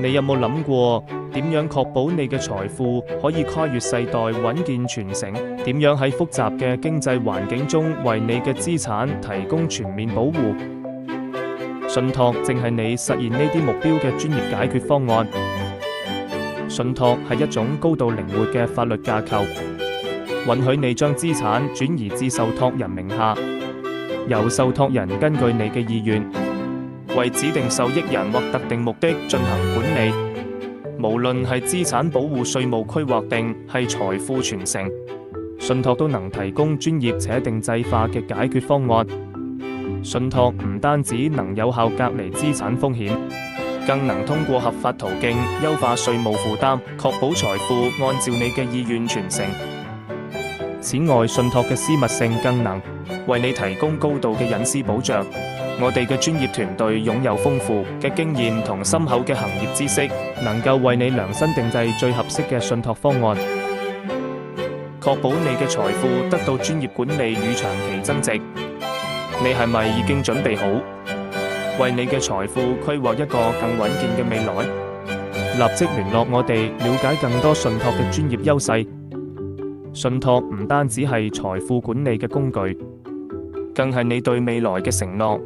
你有冇諗過點樣確保你嘅財富可以跨越世代穩健傳承？點樣喺複雜嘅經濟環境中為你嘅資產提供全面保護？信託正係你實現呢啲目標嘅專業解決方案。信託係一種高度靈活嘅法律架構，允許你將資產轉移至受託人名下，由受託人根據你嘅意願，為指定受益人或特定目的進行管理。無論係資產保護、稅務規劃定係財富傳承，信託都能提供專業且定制化嘅解決方案。信託唔單止能有效隔離資產風險，更能通過合法途徑優化稅務負擔，確保財富按照你嘅意願傳承。此外，信託嘅私密性更能為你提供高度嘅隱私保障。我哋嘅專業團隊擁有豐富嘅經驗同深厚嘅行業知識，能夠為你量身定製最合適嘅信託方案，確保你嘅財富得到專業管理與長期增值。你係咪已經準備好為你嘅財富規劃一個更穩健嘅未來？立即聯絡我哋，了解更多信託嘅專業優勢。信託唔單止係財富管理嘅工具，更係你對未來嘅承諾。